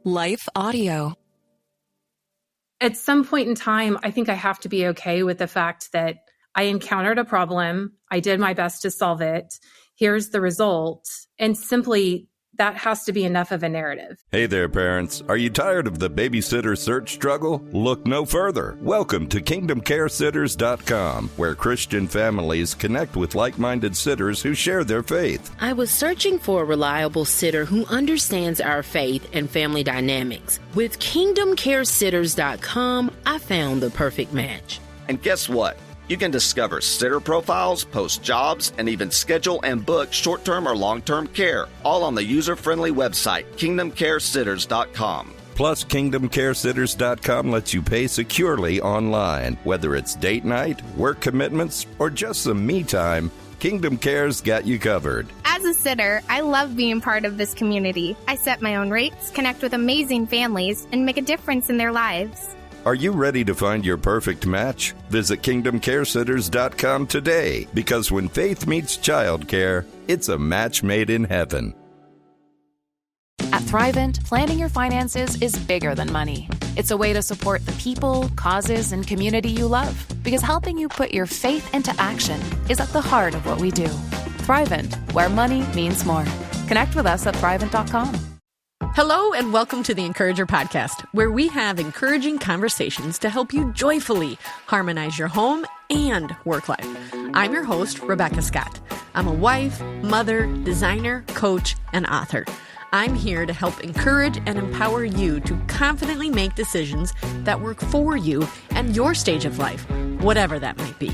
Life Audio. At some point in time, I think I have to be okay with the fact that I encountered a problem. I did my best to solve it. Here's the result. And simply, that has to be enough of a narrative. Hey there, parents. Are you tired of the babysitter search struggle? Look no further. Welcome to KingdomCareSitters.com, where Christian families connect with like-minded sitters who share their faith. I was searching for a reliable sitter who understands our faith and family dynamics. With KingdomCareSitters.com, I found the perfect match. And guess what? You can discover sitter profiles, post jobs, and even schedule and book short-term or long-term care, all on the user-friendly website, KingdomCareSitters.com. Plus, KingdomCareSitters.com lets you pay securely online. Whether it's date night, work commitments, or just some me time, Kingdom Care's got you covered. As a sitter, I love being part of this community. I set my own rates, connect with amazing families, and make a difference in their lives. Are you ready to find your perfect match? Visit KingdomCareSitters.com today, because when faith meets childcare, it's a match made in heaven. At Thrivent, planning your finances is bigger than money. It's a way to support the people, causes, and community you love, because helping you put your faith into action is at the heart of what we do. Thrivent, where money means more. Connect with us at Thrivent.com. Hello and welcome to the Encourager Podcast, where we have encouraging conversations to help you joyfully harmonize your home and work life. I'm your host, Rebecca Scott. I'm a wife, mother, designer, coach, and author. I'm here to help encourage and empower you to confidently make decisions that work for you and your stage of life, whatever that might be.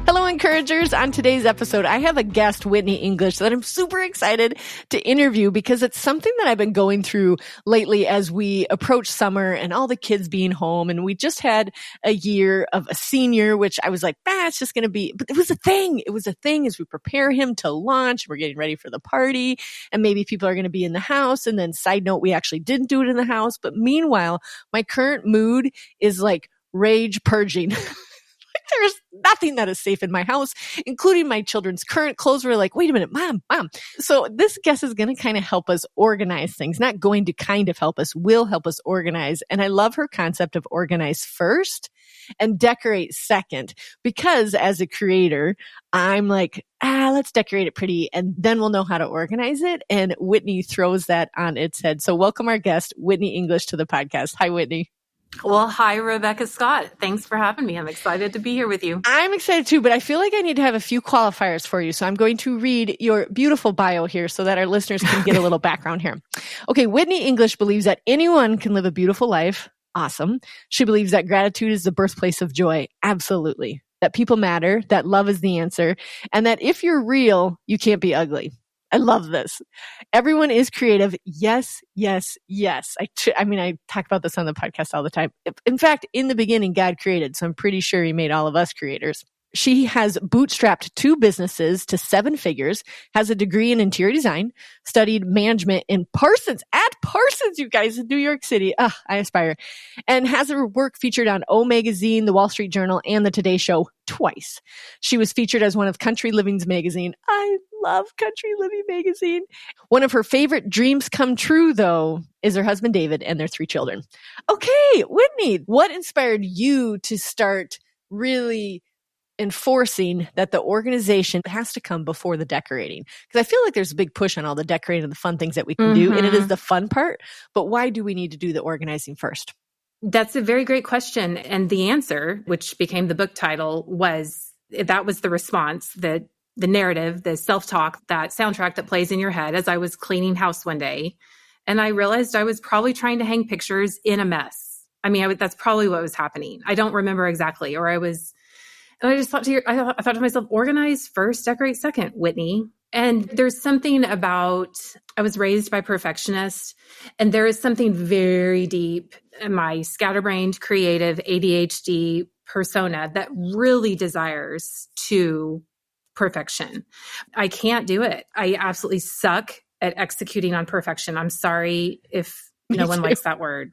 Hello, encouragers. On today's episode, I have a guest, Whitney English, that I'm super excited to interview because it's something that I've been going through lately as we approach summer and all the kids being home. And we just had a year of a senior, which I was like, it's just going to be, but it was a thing. It was a thing as we prepare him to launch. We're getting ready for the party and maybe people are going to be in the house. And then side note, we actually didn't do it in the house. But meanwhile, my current mood is like rage purging. There's nothing that is safe in my house, including my children's current clothes. We're like, wait a minute, mom. So this guest is going to kind of help us organize things, not going to kind of help us, will help us organize. And I love her concept of organize first and decorate second, because as a creator, I'm like, let's decorate it pretty and then we'll know how to organize it. And Whitney throws that on its head. So welcome our guest, Whitney English, to the podcast. Hi, Whitney. Well, hi, Rebecca Scott. Thanks for having me. I'm excited to be here with you. I'm excited too, but I feel like I need to have a few qualifiers for you. So I'm going to read your beautiful bio here so that our listeners can get a little background here. Okay, Whitney English believes that anyone can live a beautiful life. Awesome. She believes that gratitude is the birthplace of joy. Absolutely. That people matter, that love is the answer, and that if you're real, you can't be ugly. I love this. Everyone is creative. Yes, yes, yes. I talk about this on the podcast all the time. In fact, in the beginning, God created, so I'm pretty sure he made all of us creators. She has bootstrapped 2 businesses to 7 figures, has a degree in interior design, studied management in Parsons, you guys, in New York City. I aspire. And has her work featured on O Magazine, The Wall Street Journal, and The Today Show twice. She was featured as one of Country Living's magazine. I love Country Living magazine. One of her favorite dreams come true, though, is her husband, David, and their 3 children. Okay, Whitney, what inspired you to start really enforcing that the organization has to come before the decorating? Because I feel like there's a big push on all the decorating and the fun things that we can do, and it is the fun part. But why do we need to do the organizing first? That's a very great question. And the answer, which became the book title, was the response, the narrative, the self-talk, that soundtrack that plays in your head as I was cleaning house one day. And I realized I was probably trying to hang pictures in a mess. I mean, that's probably what was happening. I don't remember exactly. And I just thought I thought to myself, organize first, decorate second, Whitney. And there's something about, I was raised by perfectionists, and there is something very deep in my scatterbrained, creative ADHD persona that really desires to perfection. I can't do it. I absolutely suck at executing on perfection. I'm sorry if no one likes that word.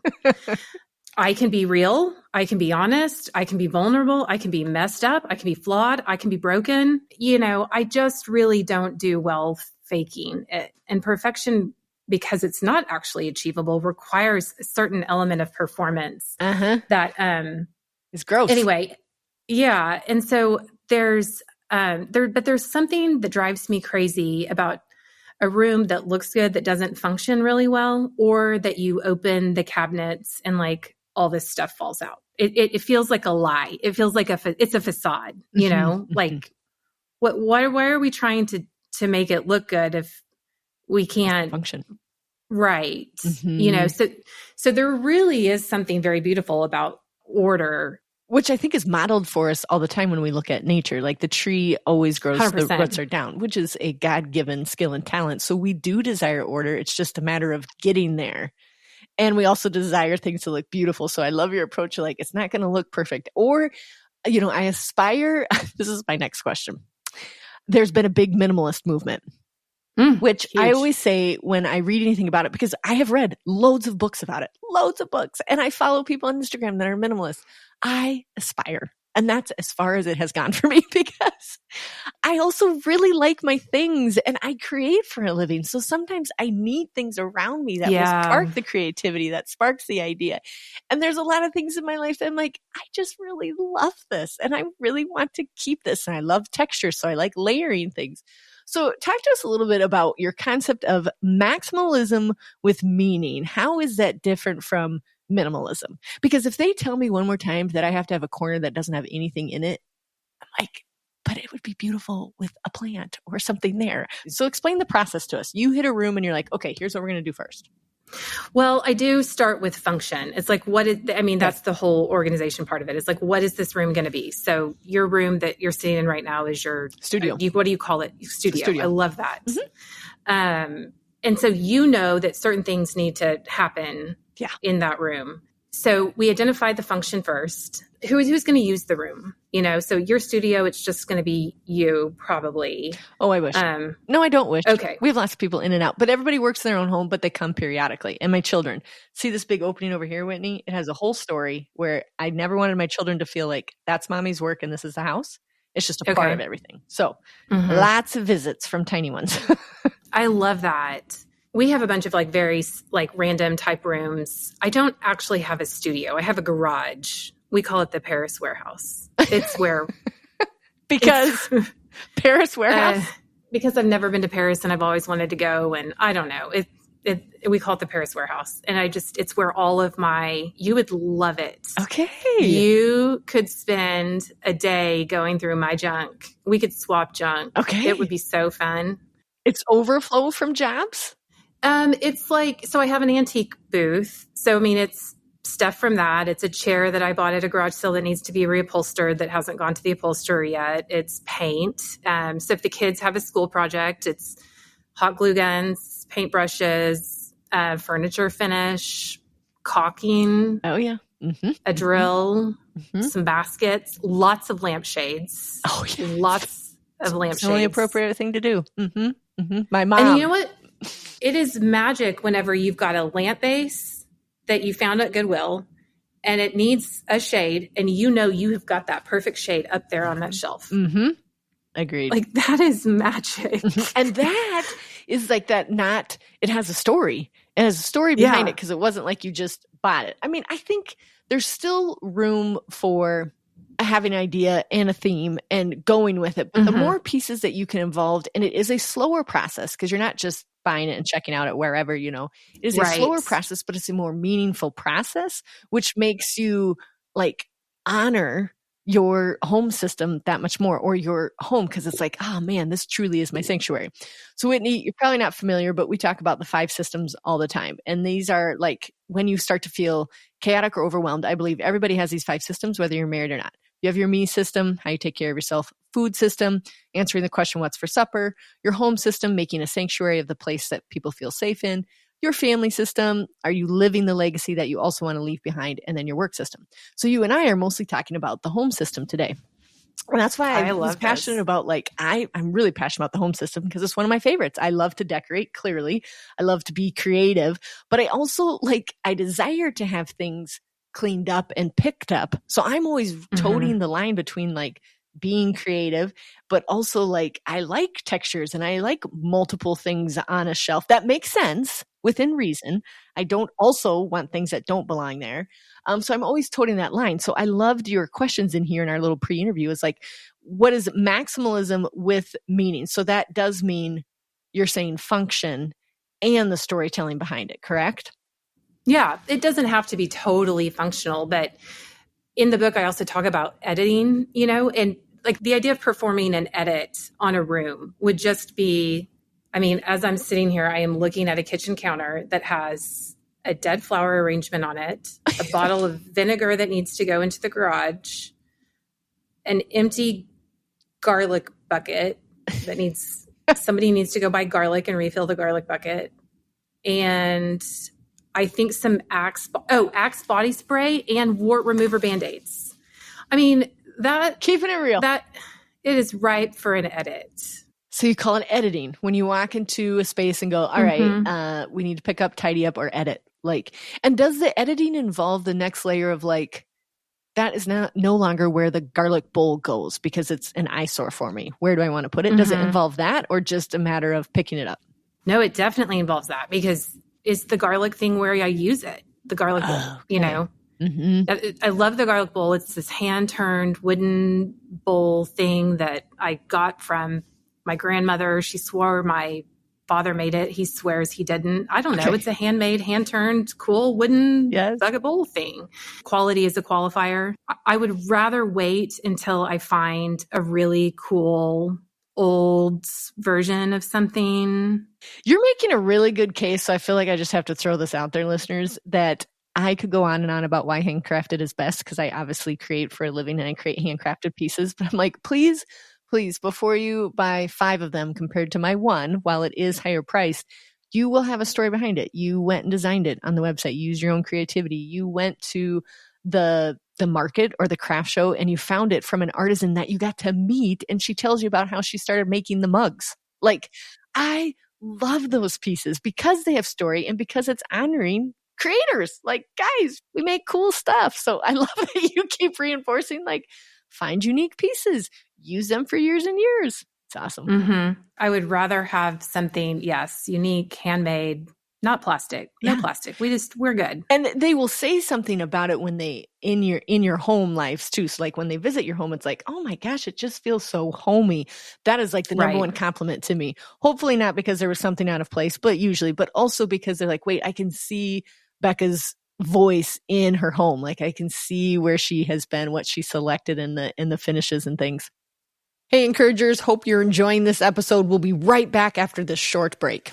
I can be real. I can be honest. I can be vulnerable. I can be messed up. I can be flawed. I can be broken. I just really don't do well faking it. And perfection because it's not actually achievable, requires a certain element of performance that it's gross. Anyway, yeah. And so there's something that drives me crazy about a room that looks good that doesn't function really well, or that you open the cabinets and like all this stuff falls out. It feels like a lie. It feels like it's a facade, you know, like why are we trying to make it look good if we can't function? Right. You know, so there really is something very beautiful about order, which I think is modeled for us all the time when we look at nature. Like the tree always grows 100%. the roots are down, which is a God-given skill and talent. So we do desire order. It's just a matter of getting there. And we also desire things to look beautiful. So I love your approach. Like, it's not going to look perfect. Or, you know, I aspire, this is my next question. There's been a big minimalist movement. Which huge. I always say when I read anything about it, because I have read loads of books about it, and I follow people on Instagram that are minimalists. I aspire. And that's as far as it has gone for me, because I also really like my things and I create for a living. So sometimes I need things around me that will spark the creativity, that sparks the idea. And there's a lot of things in my life that I'm like, I just really love this and I really want to keep this. And I love texture. So I like layering things. So talk to us a little bit about your concept of maximalism with meaning. How is that different from minimalism? Because if they tell me one more time that I have to have a corner that doesn't have anything in it, I'm like, but it would be beautiful with a plant or something there. So explain the process to us. You hit a room and you're like, okay, here's what we're going to do first. Well, I do start with function. It's like, that's the whole organization part of it. It's like, what is this room going to be? So your room that you're sitting in right now is your studio. What do you call it? Studio. I love that. And so you know that certain things need to happen in that room. So we identified the function first. Who's going to use the room? You know, so your studio, it's just going to be you probably. Oh, I wish. No, I don't wish. Okay. We have lots of people in and out, but everybody works in their own home, but they come periodically. And my children, see this big opening over here, Whitney? It has a whole story where I never wanted my children to feel like that's mommy's work and this is the house. It's just a part of everything. So lots of visits from tiny ones. I love that. We have a bunch of like very like random type rooms. I don't actually have a studio. I have a garage. We call it the Paris warehouse. It's where because Paris warehouse. Because I've never been to Paris and I've always wanted to go, and I don't know. We call it the Paris warehouse, and it's where all of you would love it. Okay, you could spend a day going through my junk. We could swap junk. Okay, it would be so fun. It's overflow from jobs. It's like, so I have an antique booth. So, I mean, it's stuff from that. It's a chair that I bought at a garage sale that needs to be reupholstered that hasn't gone to the upholsterer yet. It's paint. So if the kids have a school project, it's hot glue guns, paint brushes, furniture finish, caulking. Oh, yeah. A drill, some baskets, lots of lampshades. Oh, yeah. Lots of lampshades. It's the only appropriate thing to do. My mom. And you know what? It is magic whenever you've got a lamp base that you found at Goodwill and it needs a shade and you know you have got that perfect shade up there on that shelf. Agreed. Like that is magic. And that is like that it has a story. It has a story behind it because it wasn't like you just bought it. I mean, I think there's still room for having an idea and a theme and going with it. But the more pieces that you can involve, and it is a slower process because you're not just buying it and checking out at wherever, you know, it is a slower process, but it's a more meaningful process, which makes you like honor your home system that much more, or your home. Cause it's like, oh man, this truly is my sanctuary. So Whitney, you're probably not familiar, but we talk about the 5 systems all the time. And these are like, when you start to feel chaotic or overwhelmed, I believe everybody has these 5 systems, whether you're married or not. You have your me system, how you take care of yourself, food system, answering the question, what's for supper, your home system, making a sanctuary of the place that people feel safe in, your family system, are you living the legacy that you also want to leave behind, and then your work system. So you and I are mostly talking about the home system today. And that's why I was passionate about, like, I'm really passionate about the home system because it's one of my favorites. I love to decorate, clearly. I love to be creative, but I also I desire to have things cleaned up and picked up. So I'm always toting the line between like being creative, but also like I like textures and I like multiple things on a shelf. That makes sense within reason. I don't also want things that don't belong there. So I'm always toting that line. So I loved your questions in here in our little pre-interview. It's like, what is maximalism with meaning? So that does mean you're saying function and the storytelling behind it, correct? Yeah, it doesn't have to be totally functional, but in the book, I also talk about editing, and like the idea of performing an edit on a room would just be, as I'm sitting here, I am looking at a kitchen counter that has a dead flower arrangement on it, a bottle of vinegar that needs to go into the garage, an empty garlic bucket that somebody needs to go buy garlic and refill the garlic bucket. And I think some Axe body spray and wart remover Band-Aids. That keeping it real. That it is ripe for an edit. So you call it editing when you walk into a space and go, all right, we need to pick up, tidy up, or edit. And does the editing involve the next layer of that is no longer where the garlic bowl goes because it's an eyesore for me. Where do I want to put it? Mm-hmm. Does it involve that or just a matter of picking it up? No, it definitely involves that because it's the garlic thing where I use it. The garlic bowl, Mm-hmm. I love the garlic bowl. It's this hand-turned wooden bowl thing that I got from my grandmother. She swore my father made it. He swears he didn't. I don't know. It's a handmade, hand-turned, cool wooden bucket bowl thing. Quality is a qualifier. I would rather wait until I find a really cool old version of something. You're making a really good case. So I feel like I just have to throw this out there, listeners, that I could go on and on about why handcrafted is best because I obviously create for a living and I create handcrafted pieces. But I'm like, please, before you buy 5 of them compared to my one, while it is higher priced, you will have a story behind it. You went and designed it on the website. You used your own creativity. You went to the market or the craft show and you found it from an artisan that you got to meet. And she tells you about how she started making the mugs. I love those pieces because they have story and because it's honoring creators. Guys, we make cool stuff. So I love that you keep reinforcing, find unique pieces, use them for years and years. It's awesome. Mm-hmm. I would rather have something, unique, handmade, not plastic. No plastic. We're good. And they will say something about it when they, in your home lives too. So when they visit your home, it's oh my gosh, it just feels so homey. That is the number one compliment to me. Hopefully not because there was something out of place, but also because they're wait, I can see Becca's voice in her home. I can see where she has been, what she selected in the finishes and things. Hey, encouragers, hope you're enjoying this episode. We'll be right back after this short break.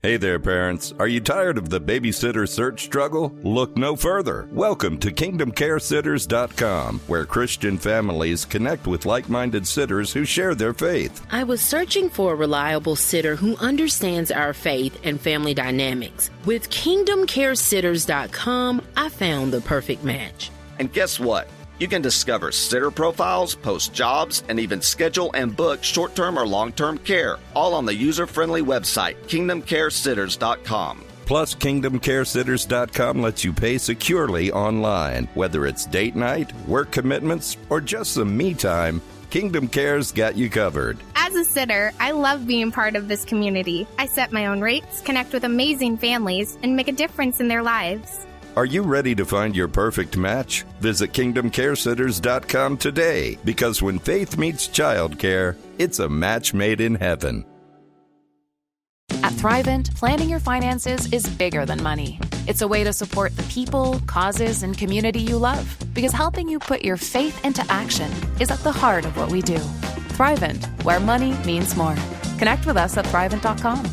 Hey there, parents. Are you tired of the babysitter search struggle? Look no further. Welcome to KingdomCareSitters.com, where Christian families connect with like-minded sitters who share their faith. I was searching for a reliable sitter who understands our faith and family dynamics. With KingdomCareSitters.com, I found the perfect match. And guess what? You can discover sitter profiles, post jobs, and even schedule and book short-term or long-term care, all on the user-friendly website, KingdomCareSitters.com. Plus, KingdomCareSitters.com lets you pay securely online. Whether it's date night, work commitments, or just some me time, Kingdom Care's got you covered. As a sitter, I love being part of this community. I set my own rates, connect with amazing families, and make a difference in their lives. Are you ready to find your perfect match? Visit KingdomCareSitters.com today, because when faith meets childcare, it's a match made in heaven. At Thrivent, planning your finances is bigger than money. It's a way to support the people, causes, and community you love, because helping you put your faith into action is at the heart of what we do. Thrivent, where money means more. Connect with us at Thrivent.com.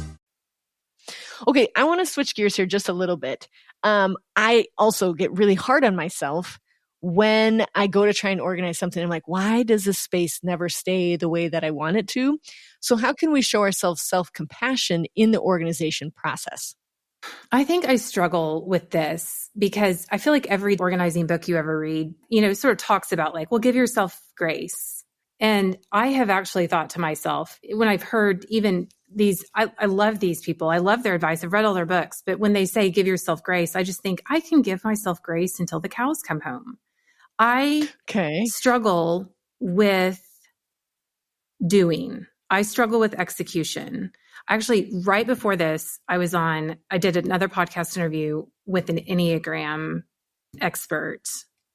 Okay, I want to switch gears here just a little bit. I also get really hard on myself when I go to try and organize something. I'm why does this space never stay the way that I want it to? So how can we show ourselves self-compassion in the organization process? I think I struggle with this because I feel like every organizing book you ever read, sort of talks about give yourself grace. And I have actually thought to myself, when I've heard even these, I love these people. I love their advice. I've read all their books. But when they say give yourself grace, I just think I can give myself grace until the cows come home. I struggle with doing. I struggle with execution. Actually, right before this, I did another podcast interview with an Enneagram expert,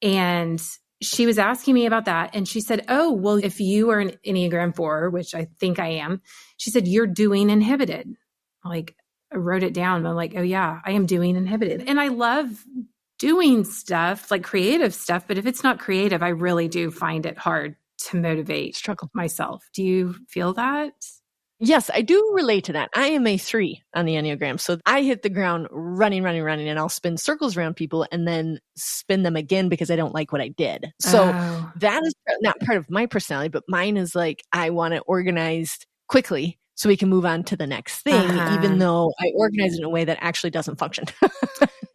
and she was asking me about that. And she said, oh, well, if you are an Enneagram 4, which I think I am, she said, you're doing inhibited. Like, I wrote it down. I'm like, oh yeah, I am doing inhibited. And I love doing stuff, like creative stuff. But if it's not creative, I really do find it hard to motivate myself. Do you feel that? Yes, I do relate to that. I am a 3 on the Enneagram. So I hit the ground running, and I'll spin circles around people and then spin them again because I don't like what I did. So that is not part of my personality, but mine is like, I want it organized quickly so we can move on to the next thing, even though I organize it in a way that actually doesn't function.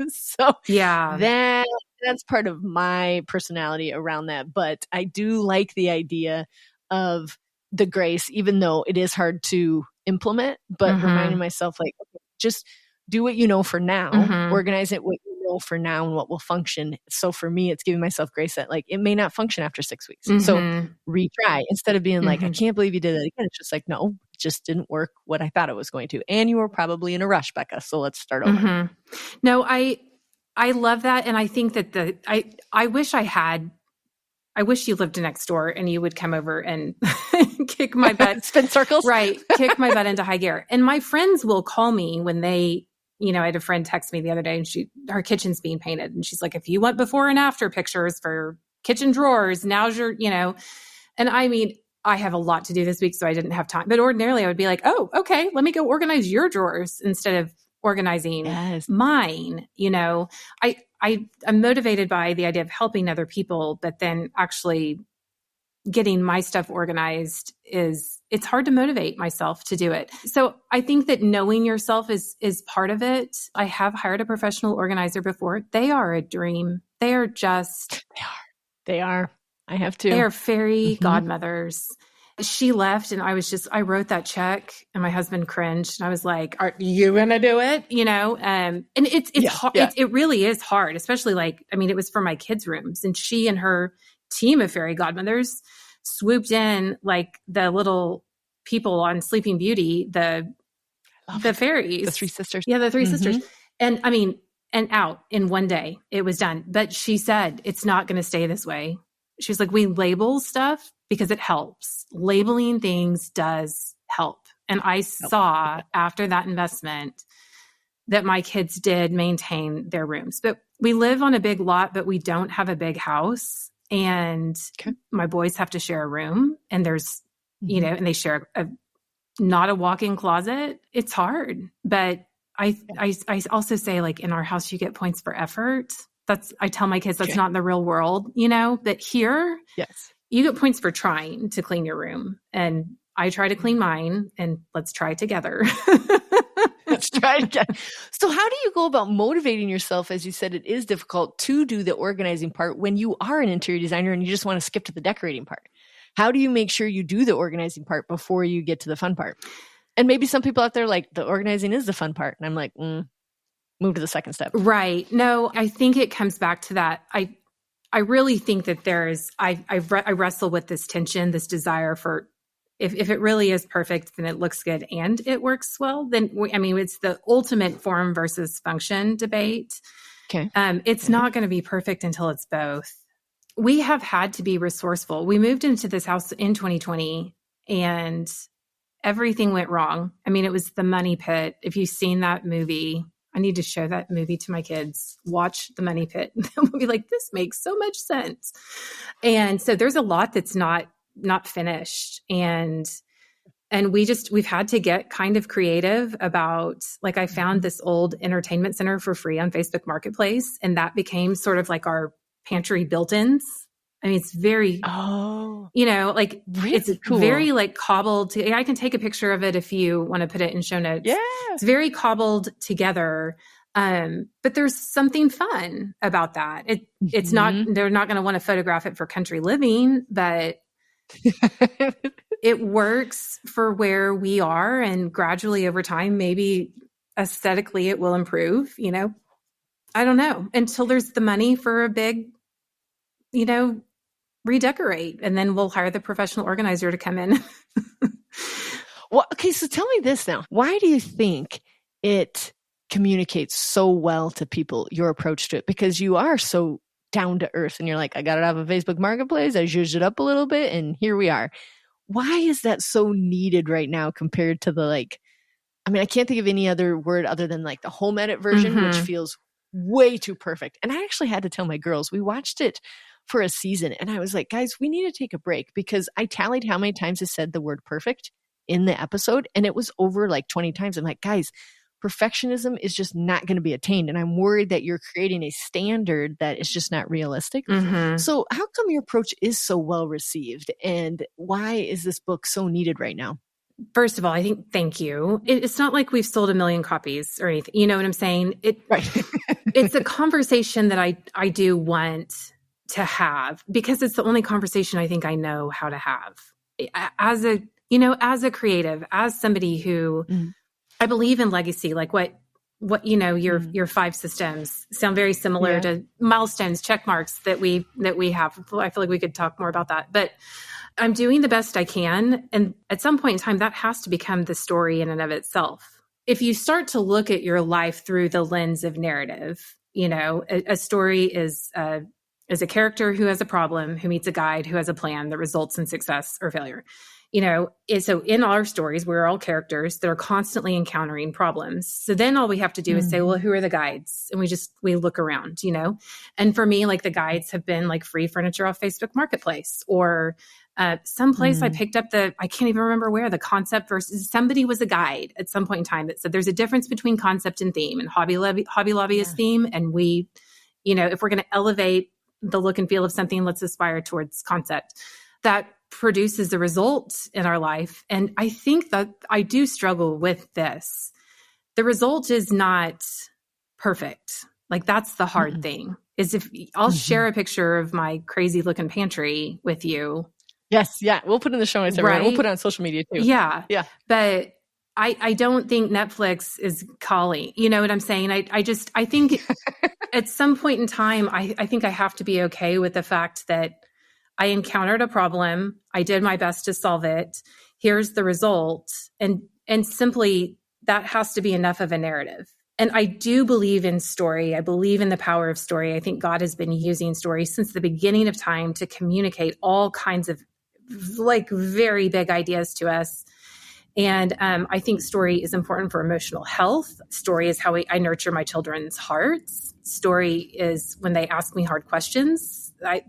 So yeah, that's part of my personality around that. But I do like the idea of the grace, even though it is hard to implement, but reminding myself, like, okay, just do what you know for now, organize it what you know for now and what will function. So for me, it's giving myself grace that, like, it may not function after 6 weeks. So retry instead of being like, I can't believe you did it again. It's just like, no, it just didn't work what I thought it was going to. And you were probably in a rush, Becca. So let's start over. No, I love that. And I think that I wish you lived next door and you would come over and kick my butt. Spin circles? Right. Kick my butt into high gear. And my friends will call me when they, I had a friend text me the other day and her kitchen's being painted. And she's like, if you want before and after pictures for kitchen drawers, now's your, and I mean, I have a lot to do this week, so I didn't have time. But ordinarily I would be like, oh, okay, let me go organize your drawers instead of organizing mine. I'm motivated by the idea of helping other people, but then actually getting my stuff organized it's hard to motivate myself to do it. So I think that knowing yourself is part of it. I have hired a professional organizer before. They are a dream. They are. I have to. They are fairy godmothers. She left and I wrote that check and my husband cringed and I was like, are you going to do it? And it's hard. It really is hard, especially it was for my kids' rooms, and she and her team of fairy godmothers swooped in like the little people on Sleeping Beauty, the fairies, the 3 sisters. Yeah. The 3 sisters. And and out in one day it was done. But she said, it's not going to stay this way. She was like, we label stuff because it helps. Labeling things does help. And I saw after that investment that my kids did maintain their rooms. But we live on a big lot, but we don't have a big house. And my boys have to share a room. And there's, and they share not a walk-in closet. It's hard. But I also say, like, in our house, you get points for effort. I tell my kids that's not in the real world, that here, you get points for trying to clean your room. And I try to clean mine, and let's try it together. Let's try it again. So how do you go about motivating yourself? As you said, it is difficult to do the organizing part when you are an interior designer and you just want to skip to the decorating part. How do you make sure you do the organizing part before you get to the fun part? And maybe some people out there like, the organizing is the fun part. And I'm like, move to the second step. Right. No, I think it comes back to that. I really think that I wrestle with this tension, this desire for, if it really is perfect, then it looks good and it works well. Then, it's the ultimate form versus function debate. Okay. It's not going to be perfect until it's both. We have had to be resourceful. We moved into this house in 2020 and everything went wrong. It was the money pit. If you've seen that movie, I need to show that movie to my kids. Watch The Money Pit. They'll be like, this makes so much sense. And so there's a lot that's not finished. And we've had to get kind of creative about, like, I found this old entertainment center for free on Facebook Marketplace. And that became sort of like our pantry built-ins. It's very, really it's cool. Very like cobbled. I can take a picture of it if you want to put it in show notes. Yeah. It's very cobbled together. But there's something fun about that. It's not, they're not going to want to photograph it for country living, but it works for where we are. And gradually over time, maybe aesthetically it will improve, I don't know, until there's the money for a big, redecorate, and then we'll hire the professional organizer to come in. Well, okay, so tell me this now. Why do you think it communicates so well to people, your approach to it? Because you are so down to earth and you're like, I got it off of Facebook Marketplace. I zhuzhed it up a little bit and here we are. Why is that so needed right now compared to the I can't think of any other word other than like the home edit version, which feels way too perfect. And I actually had to tell my girls, we watched it for a season and I was like, guys, we need to take a break because I tallied how many times I said the word perfect in the episode and it was over like 20 times. I'm like, guys, perfectionism is just not going to be attained. And I'm worried that you're creating a standard that is just not realistic. So how come your approach is so well received? And why is this book so needed right now? First of all, I think, thank you. It's not like we've sold 1 million copies or anything. You know what I'm saying? Right. It's a conversation that I do want to have because it's the only conversation I think I know how to have as a creative, as somebody who I believe in legacy, like what your 5 systems sound very similar to milestones, check marks that we have. I feel like we could talk more about that, but I'm doing the best I can. And at some point in time, that has to become the story in and of itself. If you start to look at your life through the lens of narrative, a story is a character who has a problem, who meets a guide, who has a plan that results in success or failure. So in our stories, we're all characters that are constantly encountering problems. So then all we have to do is say, well, who are the guides? And we look around, and for me, like the guides have been like free furniture off Facebook Marketplace or someplace I picked up I can't even remember where, the concept versus somebody was a guide at some point in time that said there's a difference between concept and theme, and Hobby Lobby is theme. And we, if we're going to elevate the look and feel of something, let's aspire towards concept. That produces the result in our life. And I think that I do struggle with this. The result is not perfect. Like that's the hard thing is if I'll share a picture of my crazy looking pantry with you. Yes. Yeah. We'll put in the show notes. Right? We'll put it on social media too. Yeah. Yeah. But I don't think Netflix is calling, you know what I'm saying? I think at some point in time, I think I have to be okay with the fact that I encountered a problem. I did my best to solve it. Here's the result. And simply that has to be enough of a narrative. And I do believe in story. I believe in the power of story. I think God has been using story since the beginning of time to communicate all kinds of like very big ideas to us. And I think story is important for emotional health. Story is how I nurture my children's hearts. Story is when they ask me hard questions. I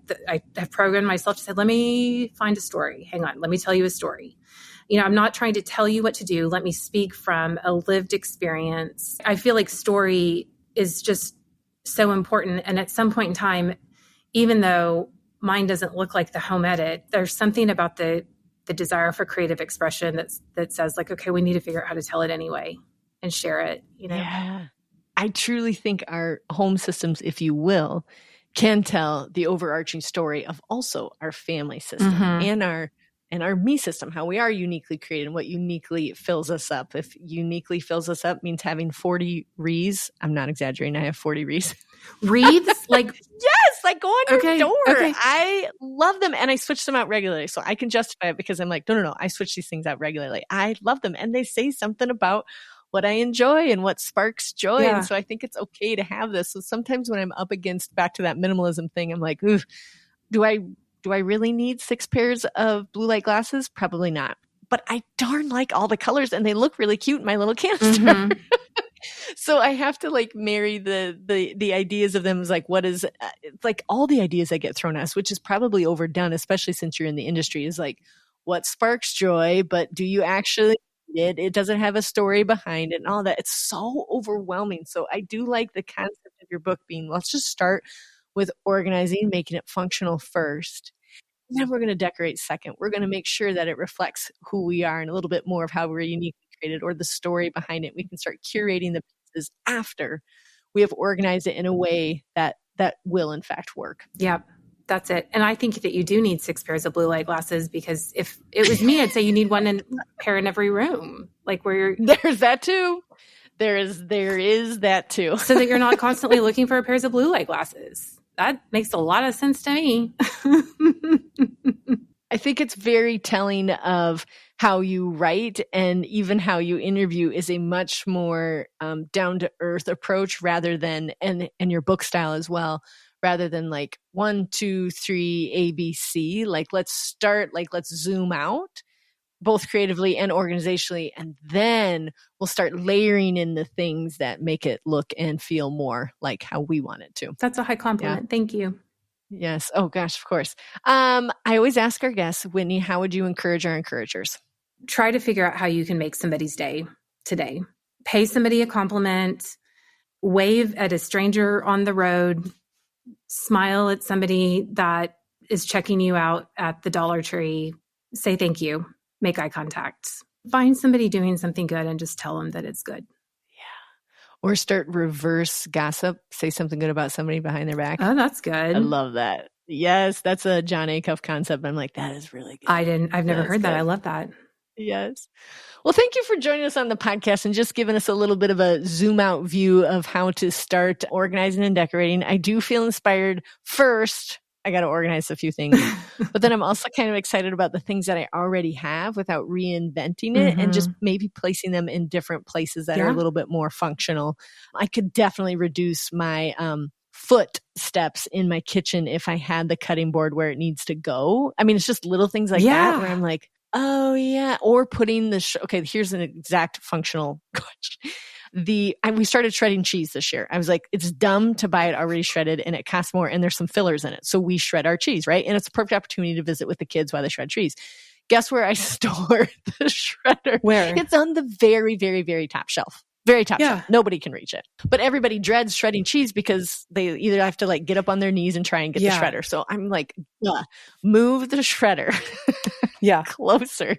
have programmed myself to say, let me find a story. Hang on. Let me tell you a story. I'm not trying to tell you what to do. Let me speak from a lived experience. I feel like story is just so important. And at some point in time, even though mine doesn't look like the home edit, there's something about the desire for creative expression that says like, okay, we need to figure out how to tell it anyway and share it, Yeah. I truly think our home systems, if you will, can tell the overarching story of also our family system and our me system, how we are uniquely created and what uniquely fills us up. If uniquely fills us up means having 40 wreaths, I'm not exaggerating, I have 40 wreaths. Wreaths? Like yes, like go on your door. Okay. I love them and I switch them out regularly. So I can justify it because I'm like, no, I switch these things out regularly. I love them and they say something about what I enjoy and what sparks joy. Yeah. And so I think it's okay to have this. So sometimes when I'm up against back to that minimalism thing, I'm like, ooh, do I really need 6 pairs of blue light glasses? Probably not. But I darn like all the colors and they look really cute in my little canister. So I have to like marry the ideas of them as like what is like all the ideas that get thrown at us, which is probably overdone, especially since you're in the industry, is like what sparks joy, but do you actually need it? It doesn't have a story behind it and all that. It's so overwhelming. So I do like the concept of your book being, let's just start with organizing, making it functional first. And then we're going to decorate second. We're going to make sure that it reflects who we are and a little bit more of how we're uniquely created or the story behind it. We can start curating the pieces after we have organized it in a way that will in fact work. Yep. That's it. And I think that you do need 6 pairs of blue light glasses because if it was me, I'd say you need one pair in every room. Like where there's that too. There is that too. So that you're not constantly looking for pairs of blue light glasses. That makes a lot of sense to me. I think it's very telling of how you write and even how you interview is a much more down to earth approach rather than, and your book style as well, rather than like 1, 2, 3, ABC. Like, let's start, like, let's zoom out both creatively and organizationally. And then we'll start layering in the things that make it look and feel more like how we want it to. That's a high compliment. Yeah. Thank you. Yes. Oh gosh, of course. I always ask our guests, Whitney, how would you encourage our encouragers? Try to figure out how you can make somebody's day today. Pay somebody a compliment, wave at a stranger on the road, smile at somebody that is checking you out at the Dollar Tree, say thank you, make eye contact. Find somebody doing something good and just tell them that it's good. Or start reverse gossip, say something good about somebody behind their back. Oh, that's good. I love that. Yes, that's a John Acuff concept. I'm like, that is really good. I've never heard that. I love that. Yes. Well, thank you for joining us on the podcast and just giving us a little bit of a zoom out view of how to start organizing and decorating. I do feel inspired. First, I got to organize a few things, but then I'm also kind of excited about the things that I already have without reinventing it and just maybe placing them in different places that are a little bit more functional. I could definitely reduce my footsteps in my kitchen if I had the cutting board where it needs to go. I mean, it's just little things like that where I'm like, oh yeah. Or putting okay, here's an exact functional question. We started shredding cheese this year. I was like, it's dumb to buy it already shredded and it costs more and there's some fillers in it. So we shred our cheese, right? And it's a perfect opportunity to visit with the kids while they shred cheese. Guess where I store the shredder? Where? It's on the very, very, very top shelf. Very top shelf. Nobody can reach it. But everybody dreads shredding cheese because they either have to like get up on their knees and try and get the shredder. So I'm like, move the shredder closer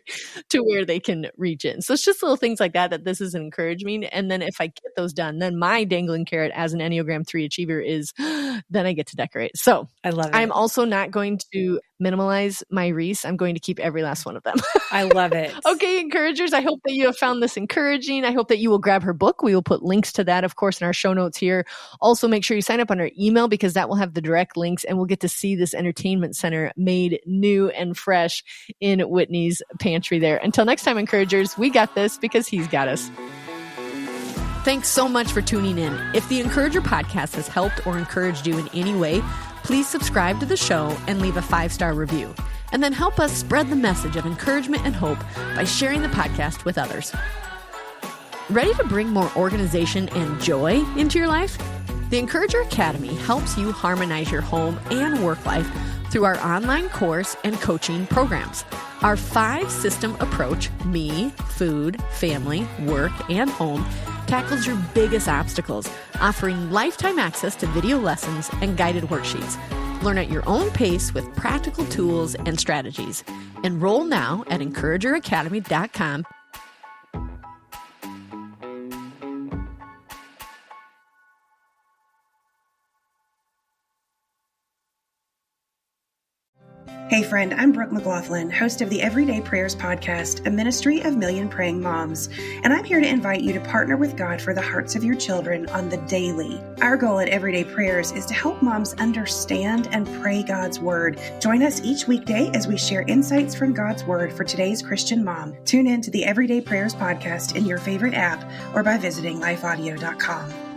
to where they can reach it. And so it's just little things like that this is encouraging. And then if I get those done, then my dangling carrot as an Enneagram 3 achiever is then I get to decorate. So I love it. I'm also not going to minimalize my wreaths. I'm going to keep every last one of them. I love it. Okay, encouragers, I hope that you have found this encouraging. I hope that you will grab her book. We will put links to that, of course, in our show notes here. Also, make sure you sign up on our email because that will have the direct links and we'll get to see this entertainment center made new and fresh in Whitney's pantry there. Until next time, encouragers, we got this because he's got us. Thanks so much for tuning in. If the Encourager podcast has helped or encouraged you in any way, please subscribe to the show and leave a 5-star review. And then help us spread the message of encouragement and hope by sharing the podcast with others. Ready to bring more organization and joy into your life? The Encourager Academy helps you harmonize your home and work life through our online course and coaching programs. Our 5-system approach, me, food, family, work, and home, tackles your biggest obstacles, offering lifetime access to video lessons and guided worksheets. Learn at your own pace with practical tools and strategies. Enroll now at encourageracademy.com. Hey friend, I'm Brooke McLaughlin, host of the Everyday Prayers podcast, a ministry of million praying moms, and I'm here to invite you to partner with God for the hearts of your children on the daily. Our goal at Everyday Prayers is to help moms understand and pray God's word. Join us each weekday as we share insights from God's word for today's Christian mom. Tune in to the Everyday Prayers podcast in your favorite app or by visiting lifeaudio.com.